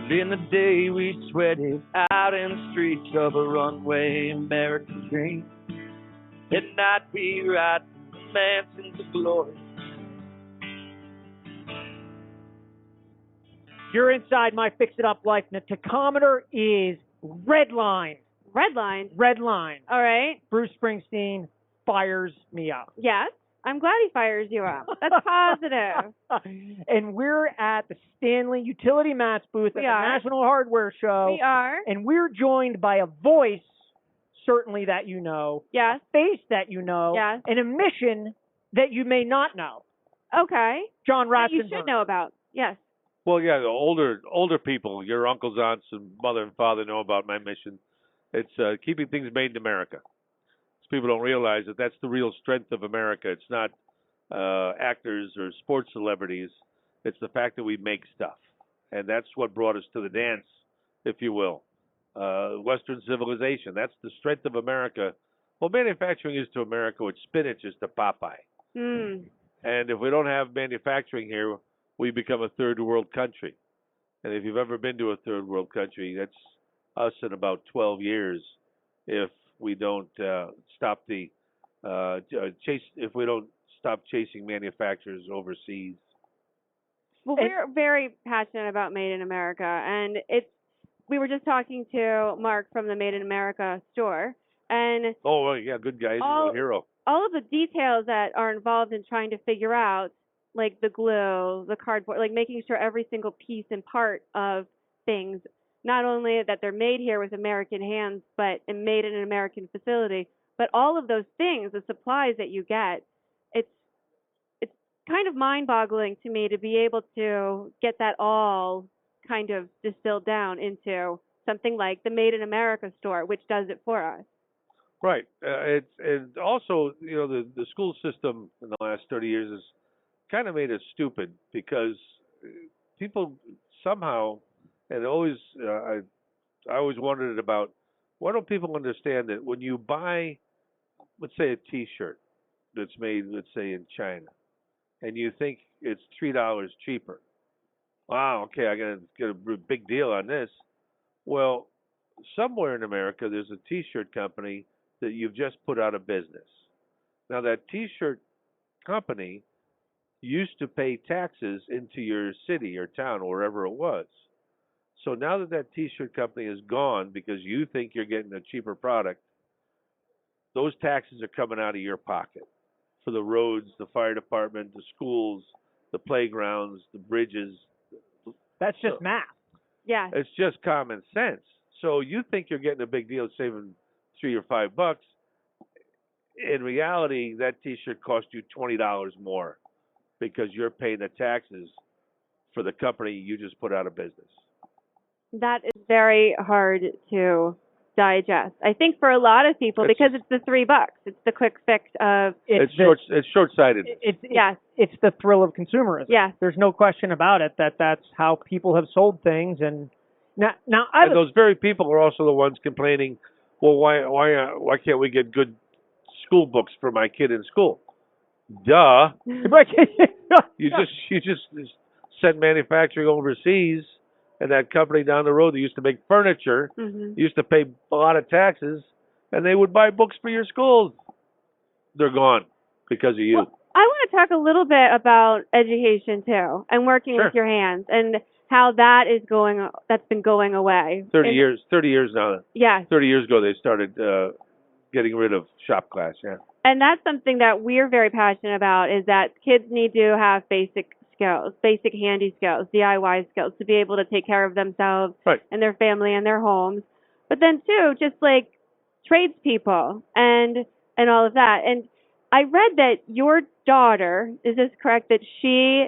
In the day we sweated out in the streets of a runway American dream. It'd not be right for mansions of glory. You're inside My Fix It Up Life, and the tachometer is red line. Red line? Red line. All right. Bruce Springsteen fires me up. Yes. I'm glad he fires you up. That's positive. And we're at the Stanley Utility Mats booth at the National Hardware Show. We are. And we're joined by a voice, certainly that you know. Yes. A face that you know. Yes. And a mission that you may not know. Okay. John Ratzenberger. You should know about. Yes. Well, yeah, the older people, your uncles, aunts, and mother and father know about my mission. It's keeping things made in America. People don't realize that that's the real strength of America. It's not actors or sports celebrities. It's the fact that we make stuff. And that's what brought us to the dance, if you will. Western civilization. That's the strength of America. Well, manufacturing is to America what spinach is to Popeye. Mm. And if we don't have manufacturing here, we become a third world country. And if you've ever been to a third world country, that's us in about 12 years if we don't stop the chase, if we don't stop chasing manufacturers overseas. Well, we're very passionate about Made in America, and we were just talking to Mark from the Made in America store, and oh yeah, good guy, he's a hero. All of the details that are involved in trying to figure out, like the glue, the cardboard, like making sure every single piece and part of things, not only that they're made here with American hands, but made in an American facility, but all of those things, the supplies that you get, it's kind of mind-boggling to me to be able to get that all kind of distilled down into something like the Made in America store, which does it for us. Right. And also, you know, the school system in the last 30 years has kind of made us stupid because people somehow, and always, I always wondered about, why don't people understand that when you buy, let's say, a T-shirt that's made, let's say, in China, and you think it's $3 cheaper, wow, okay, I gotta get a big deal on this. Well, somewhere in America, there's a T-shirt company that you've just put out of business. Now, that T-shirt company used to pay taxes into your city or town or wherever it was. So now that T-shirt company is gone because you think you're getting a cheaper product, those taxes are coming out of your pocket for the roads, the fire department, the schools, the playgrounds, the bridges. That's just math. Yeah. It's just common sense. So you think you're getting a big deal saving $3 or $5. In reality, that T-shirt cost you $20 more because you're paying the taxes for the company you just put out of business. That is very hard to digest. I think for a lot of people, because it's the $3, it's the quick fix of it's short-sighted. It's the thrill of consumerism. Yes. There's no question about it that's how people have sold things. And now and those very people are also the ones complaining, well, why can't we get good school books for my kid in school? Duh. You just send manufacturing overseas. And that company down the road that used to make furniture used to pay a lot of taxes, and they would buy books for your schools. They're gone because of you. Well, I want to talk a little bit about education too, and working with your hands, and how that's been going away. 30 years now. Yeah. 30 years ago they started getting rid of shop class. Yeah. And that's something that we're very passionate about, is that kids need to have basic skills, basic handy skills, DIY skills, to be able to take care of themselves and their family and their homes. But then too, just like tradespeople and all of that. And I read that your daughter, is this correct, that she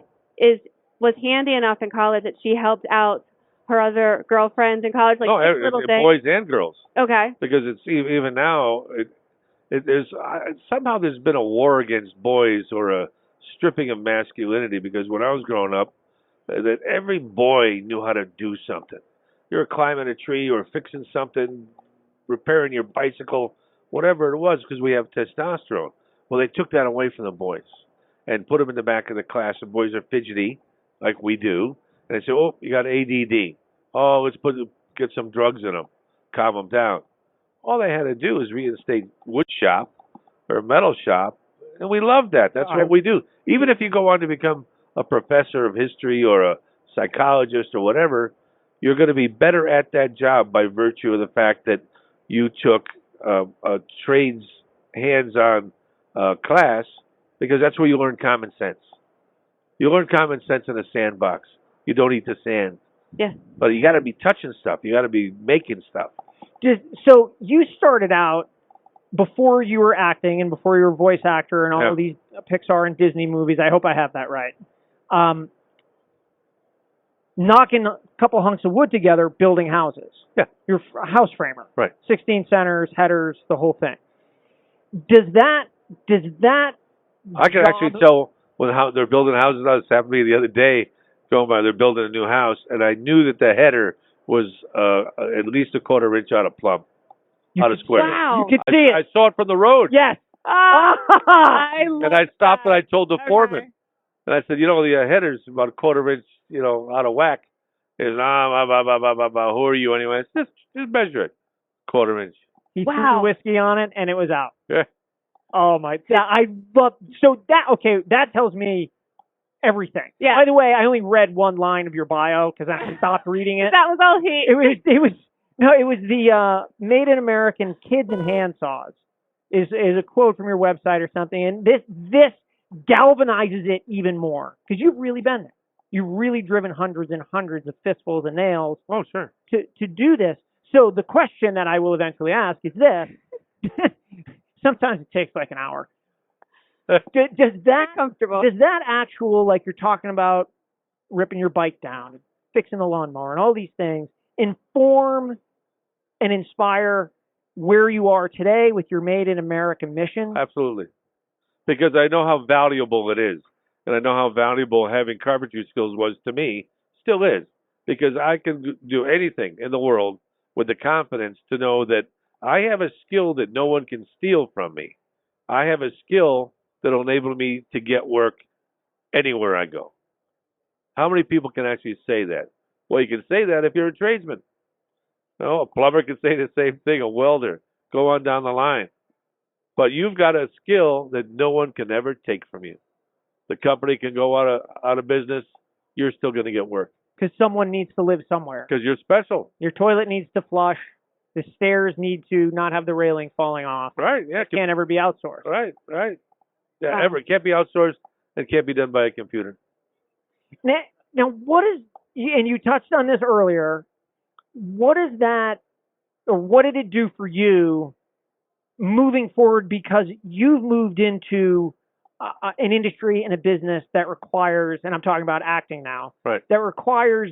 was handy enough in college that she helped out her other girlfriends in college, like little things? Boys and girls. Okay. Because it's even now, there's somehow there's been a war against boys, or a stripping of masculinity, because when I was growing up, that every boy knew how to do something. You were climbing a tree or fixing something, repairing your bicycle, whatever it was, because we have testosterone. Well, they took that away from the boys and put them in the back of the class. The boys are fidgety, like we do. And they say, oh, you got ADD. Oh, get some drugs in them, calm them down. All they had to do is reinstate wood shop or metal shop, and we love that. That's what we do. Even if you go on to become a professor of history or a psychologist or whatever, you're going to be better at that job by virtue of the fact that you took a trades hands-on class, because that's where you learn common sense. You learn common sense in a sandbox. You don't eat the sand. Yeah. But you got to be touching stuff. You got to be making stuff. So you started out before you were acting and before you were a voice actor and all of these Pixar and Disney movies. I hope I have that right. Knocking a couple hunks of wood together, building houses. Yeah. You're a house framer. Right. 16 centers, headers, the whole thing. Does that I can actually tell when they're building houses. This happened to me the other day. Going by, they're building a new house, and I knew that the header was at least a quarter inch out of plumb, out of square. Wow. You could see it. I saw it from the road. Yes. I love And I stopped that. and I told the foreman, and I said, the header's about a quarter inch, out of whack. He says, who are you anyway? I said, just measure it, quarter inch. He threw the whiskey on it, and it was out. Yeah. Oh my! I love that tells me everything. Yeah. By the way, I only read one line of your bio because I stopped reading it. That was all he. It was the Made in American Kids and Handsaws is a quote from your website or something, and this galvanizes it even more because you've really been there. You've really driven hundreds and hundreds of fistfuls of nails. Oh, sure. To do this. So the question that I will eventually ask is this. Sometimes it takes like an hour. Does that actual, like you're talking about ripping your bike down, fixing the lawnmower, and all these things, inform and inspire where you are today with your Made in America mission? Absolutely. Because I know how valuable it is. And I know how valuable having carpentry skills was to me, still is. Because I can do anything in the world with the confidence to know that I have a skill that no one can steal from me. I have a skill that will enable me to get work anywhere I go. How many people can actually say that? Well, you can say that if you're a tradesman. A plumber can say the same thing, a welder. Go on down the line. But you've got a skill that no one can ever take from you. The company can go out of business. You're still going to get work. Because someone needs to live somewhere. Because you're special. Your toilet needs to flush. The stairs need to not have the railing falling off. Right, yeah. It can't ever be outsourced. Right. Yeah, ever. It can't be outsourced and can't be done by a computer. Now, what is, and you touched on this earlier, what is that, or what did it do for you moving forward? Because you've moved into an industry and a business that requires, and I'm talking about acting now, right, that requires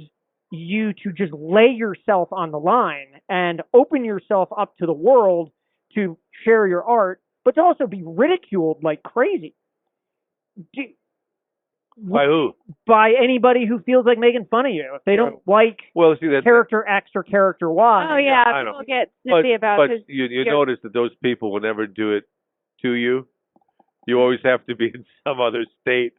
you to just lay yourself on the line and open yourself up to the world to share your art, but to also be ridiculed like crazy. By who? By anybody who feels like making fun of you. If they don't like character X or character Y. Oh, yeah. People get snippy about it. But you notice that those people will never do it to you. You always have to be in some other state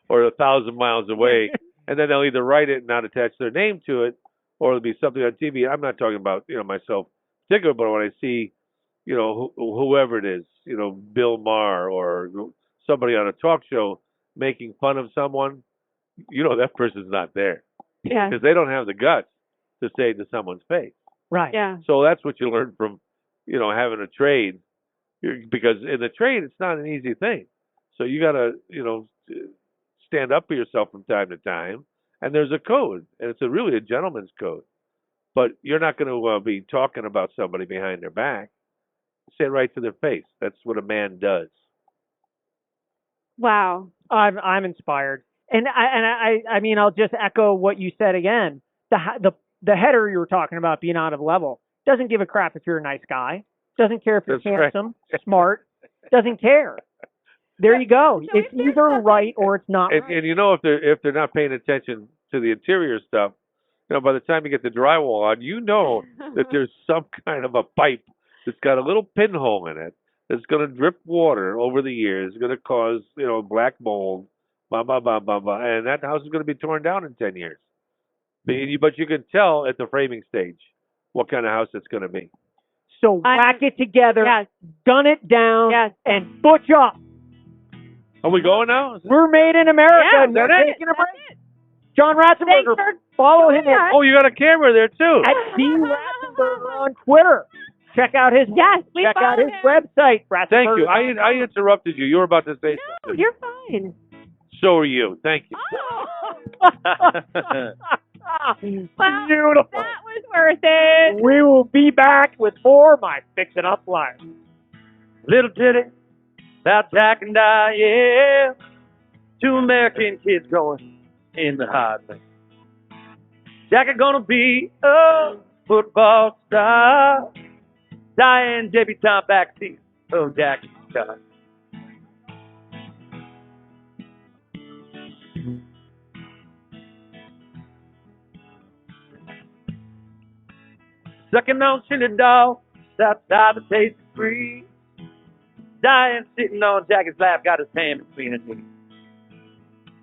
or 1,000 miles away. And then they'll either write it and not attach their name to it, or it'll be something on TV. I'm not talking about, myself particularly, but when I see, whoever it is, Bill Maher or somebody on a talk show making fun of someone, that person's not there. Yeah. Because they don't have the guts to say it to someone's face. Right. Yeah. So that's what you learn from, having a trade. Because in the trade, it's not an easy thing. So you got to, stand up for yourself from time to time. And there's a code, and it's really a gentleman's code. But you're not going to be talking about somebody behind their back. Say it right to their face. That's what a man does. Wow. I'm inspired, and I mean, I'll just echo what you said again. The header you were talking about being out of level doesn't give a crap if you're a nice guy. Doesn't care if you're handsome, smart. Doesn't care. There you go. It's either right or it's not right. And if they're not paying attention to the interior stuff, by the time you get the drywall on, that there's some kind of a pipe that's got a little pinhole in it that's going to drip water over the years, going to cause, black mold, and that house is going to be torn down in 10 years. But you can tell at the framing stage what kind of house it's going to be. So whack it together, Yes. gun it down, Yes. and butch up. Are we going now? We're made in America, Yeah, and we're that's taking a it. break. John Ratzenberger, Thanks follow him at Oh, you got a camera there too. @Ratzenberger on Twitter. Check out his check out his website. Thank you. I interrupted you. You were about to say No, something. you're fine. So are you. Thank you. Oh. Well, beautiful. That was worth it. We will be back with more My Fix It Up Life. Little ditty about Jack and I, yeah. Two American kids going in the hard lane. Jack is gonna be a football star. Diane debutante backseat of Jack's car. Sucking on chili dog, outside the taste of free. Diane sitting on Jackie's lap, got his hand between his knees.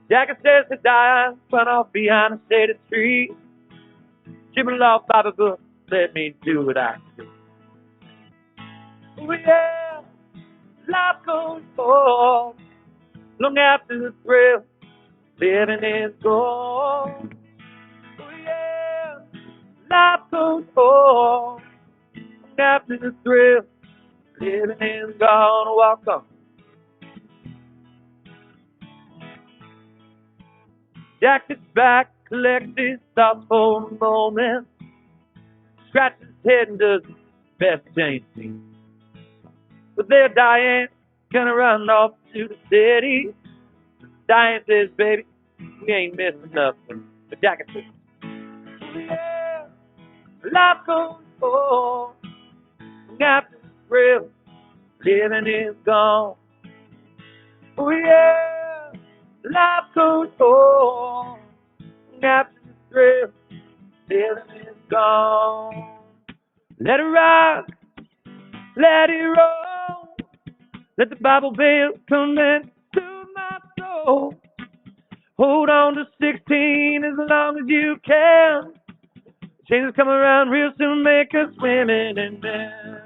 Jackie says to Diane, run off behind a shaded tree. Jimmy Law, Bobby Book, let me do what I do. Oh yeah, life goes on long after the thrill, living is gone. Oh yeah, life goes on long after the thrill, living is gone. Walk on. Jack sits back, collects his thoughts for a moment, scratches his head and does his best to change things. But there, Diane, gonna run off to the city. Diane says, baby, we ain't missing nothing. But Jack says, yeah, life goes on. After the thrill, living is gone. Oh yeah, life goes on. After the thrill, living is gone. Let it rock, let it roll. Let the Bible bells come into my soul. Hold on to 16 as long as you can. Change is coming around real soon, make us women and men.